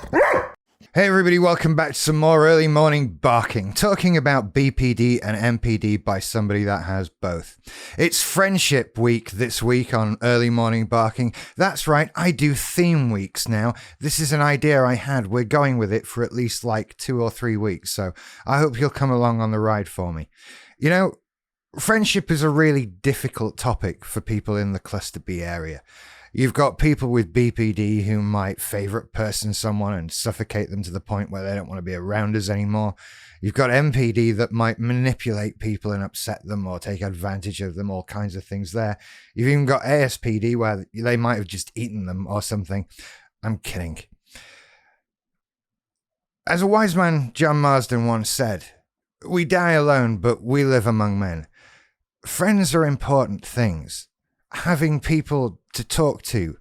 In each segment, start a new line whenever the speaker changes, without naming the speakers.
Hey everybody, welcome back to some more early morning barking, talking about BPD and MPD by somebody that has both. It's Friendship Week this week on early morning barking. That's right, I do theme weeks now. This is an idea I had. We're going with it for at least like 2 or 3 weeks, so I hope you'll come along on the ride for me. You know, friendship is a really difficult topic for people in the Cluster B area. You've got people with BPD who might favorite person someone and suffocate them to the point where they don't want to be around us anymore. You've got MPD that might manipulate people and upset them or take advantage of them, all kinds of things there. You've even got ASPD where they might have just eaten them or something. I'm kidding. As a wise man, John Marsden, once said, "We die alone, but we live among men." Friends are important things. Having people to talk to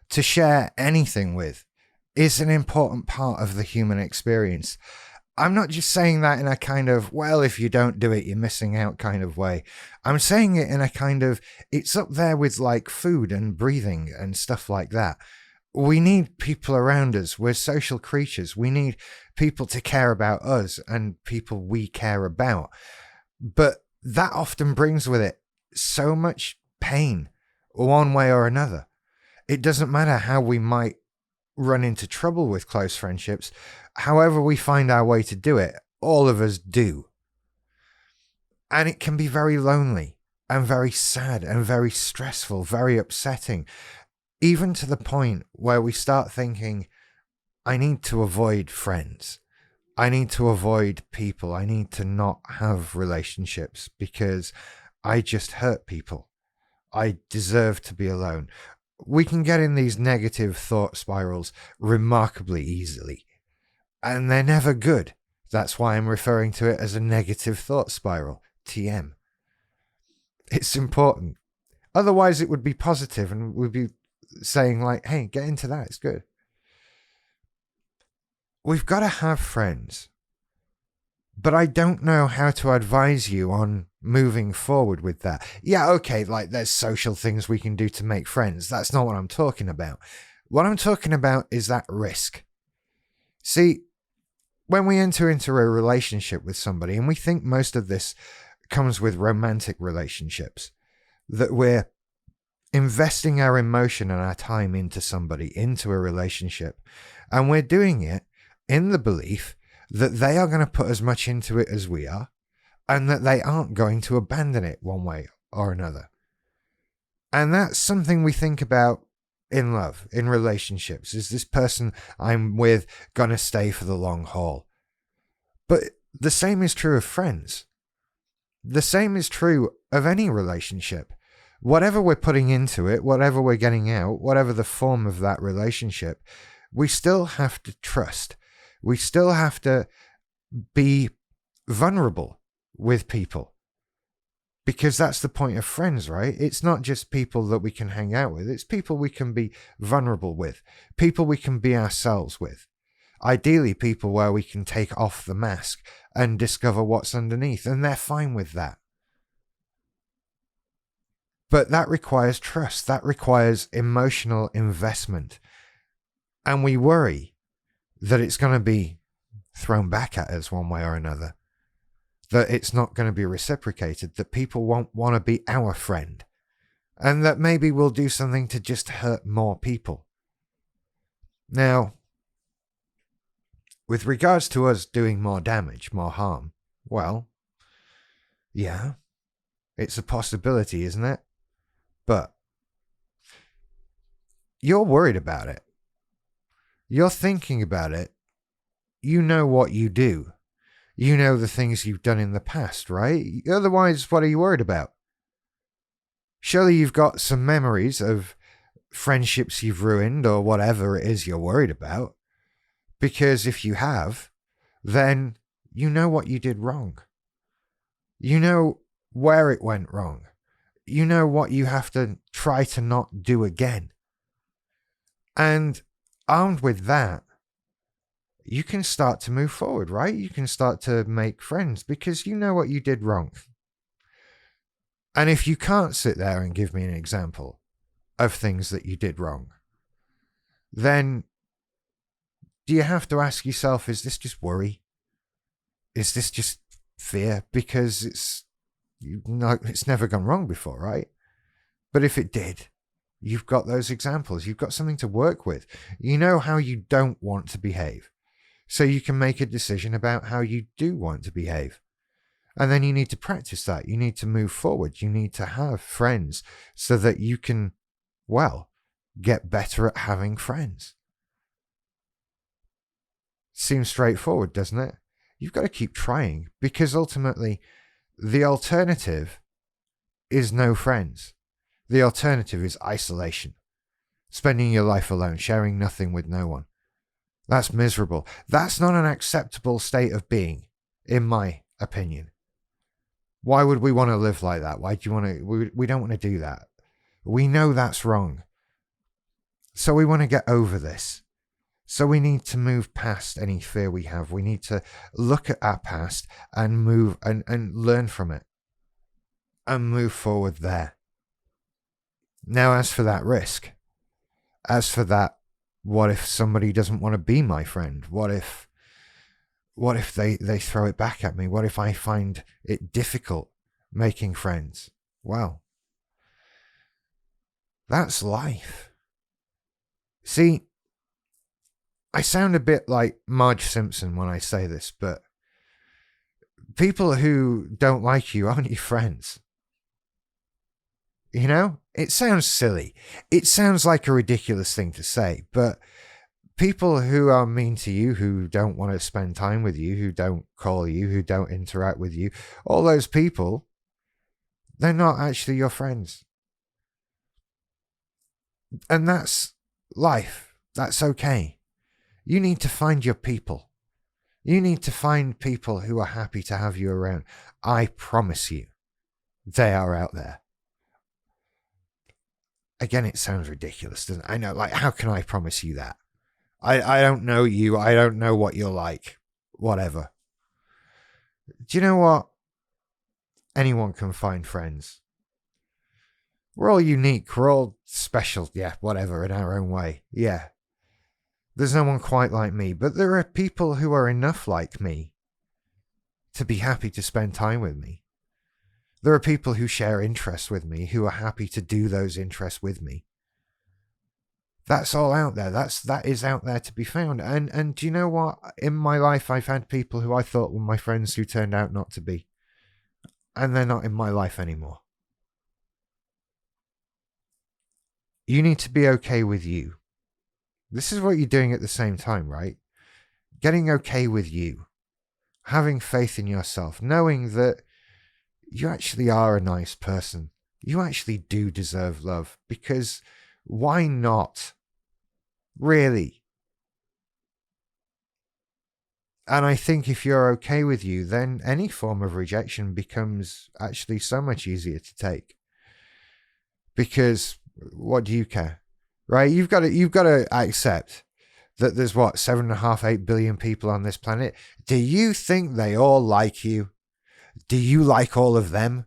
share anything with, is an important part of the human experience. I'm not just saying that in a kind of, well, if you don't do it, you're missing out kind of way. I'm saying it in a kind of, it's up there with like food and breathing and stuff like that. We need people around us. We're social creatures. We need people to care about us and people we care about. But that often brings with it so much pain, one way or another. It doesn't matter how we might run into trouble with close friendships. However we find our way to do it, all of us do. And it can be very lonely and very sad and very stressful, very upsetting, even to the point where we start thinking, I need to avoid friends. I need to avoid people. I need to not have relationships because I just hurt people. I deserve to be alone. We can get in these negative thought spirals remarkably easily. And they're never good. That's why I'm referring to it as a negative thought spiral, TM. It's important. Otherwise, it would be positive and we'd be saying like, hey, get into that. It's good. We've got to have friends. But I don't know how to advise you on moving forward with that. Yeah, okay, like there's social things we can do to make friends. That's not what I'm talking about. What I'm talking about is that risk. See, when we enter into a relationship with somebody, and we think most of this comes with romantic relationships, that we're investing our emotion and our time into somebody, into a relationship, and we're doing it in the belief that they are going to put as much into it as we are, and that they aren't going to abandon it one way or another. And that's something we think about in love, in relationships. Is this person I'm with going to stay for the long haul? But the same is true of friends. The same is true of any relationship. Whatever we're putting into it, whatever we're getting out, whatever the form of that relationship, we still have to trust. We still have to be vulnerable with people, because that's the point of friends, right? It's not just people that we can hang out with. It's people we can be vulnerable with, people we can be ourselves with. Ideally, people where we can take off the mask and discover what's underneath, and they're fine with that. But that requires trust. That requires emotional investment. And we worry that it's going to be thrown back at us one way or another, that it's not going to be reciprocated, that people won't want to be our friend, and that maybe we'll do something to just hurt more people. Now, with regards to us doing more damage, more harm, well, yeah, it's a possibility, isn't it? But you're worried about it. You're thinking about it. You know what you do. You know the things you've done in the past, right? Otherwise, what are you worried about? Surely you've got some memories of friendships you've ruined or whatever it is you're worried about. Because if you have, then you know what you did wrong. You know where it went wrong. You know what you have to try to not do again. And armed with that, you can start to move forward, right? You can start to make friends because you know what you did wrong. And if you can't sit there and give me an example of things that you did wrong, then do you have to ask yourself, is this just worry? Is this just fear? Because it's never gone wrong before, right? But if it did, you've got those examples. You've got something to work with. You know how you don't want to behave. So you can make a decision about how you do want to behave. And then you need to practice that. You need to move forward. You need to have friends so that you can, well, get better at having friends. Seems straightforward, doesn't it? You've got to keep trying, because ultimately the alternative is no friends. The alternative is isolation. Spending your life alone, sharing nothing with no one. That's miserable. That's not an acceptable state of being, in my opinion. Why would we want to live like that? Why do you want to? We don't want to do that. We know that's wrong. So we want to get over this. So we need to move past any fear we have. We need to look at our past and move and learn from it. And move forward there. Now, as for that risk, as for that, what if somebody doesn't want to be my friend? What if they throw it back at me? What if I find it difficult making friends? Well, that's life. See, I sound a bit like Marge Simpson when I say this, but people who don't like you aren't your friends. You know, it sounds silly. It sounds like a ridiculous thing to say, but people who are mean to you, who don't want to spend time with you, who don't call you, who don't interact with you, all those people, they're not actually your friends. And that's life. That's okay. You need to find your people. You need to find people who are happy to have you around. I promise you, they are out there. Again, it sounds ridiculous, doesn't it? I know, like, how can I promise you that? I don't know you. I don't know what you're like. Whatever. Do you know what? Anyone can find friends. We're all unique. We're all special. Yeah, whatever, in our own way. Yeah. There's no one quite like me, but there are people who are enough like me to be happy to spend time with me. There are people who share interests with me, who are happy to do those interests with me. That's all out there. That is out there to be found. And do you know what? In my life, I've had people who I thought were my friends who turned out not to be. And they're not in my life anymore. You need to be okay with you. This is what you're doing at the same time, right? Getting okay with you. Having faith in yourself. Knowing that you actually are a nice person. You actually do deserve love. Because why not? Really? And I think if you're okay with you, then any form of rejection becomes actually so much easier to take. Because what do you care? Right? You've got to accept that there's 7.5, 8 billion people on this planet. Do you think they all like you? Do you like all of them?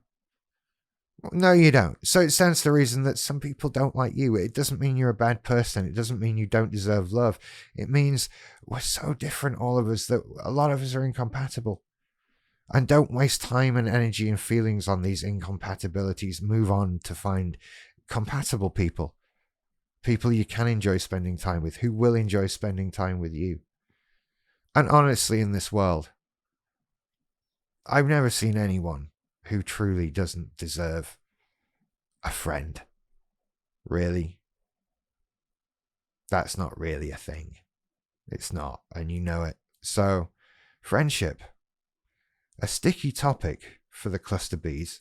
No, you don't. So it stands to reason that some people don't like you. It doesn't mean you're a bad person. It doesn't mean you don't deserve love. It means we're so different, all of us, that a lot of us are incompatible. And don't waste time and energy and feelings on these incompatibilities. Move on to find compatible people. People you can enjoy spending time with, who will enjoy spending time with you. And honestly, in this world, I've never seen anyone who truly doesn't deserve a friend. Really? That's not really a thing. It's not, and you know it. So, friendship. A sticky topic for the cluster bees.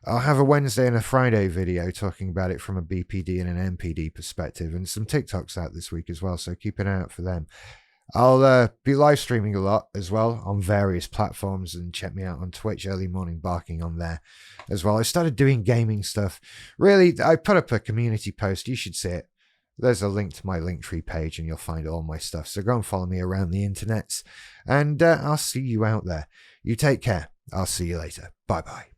I'll have a Wednesday and a Friday video talking about it from a BPD and an MPD perspective, and some TikToks out this week as well, so keep an eye out for them. I'll be live streaming a lot as well on various platforms, and check me out on Twitch, Early Morning Barking on there as well. I started doing gaming stuff. Really, I put up a community post. You should see it. There's a link to my Linktree page and you'll find all my stuff. So go and follow me around the internets, and I'll see you out there. You take care. I'll see you later. Bye-bye.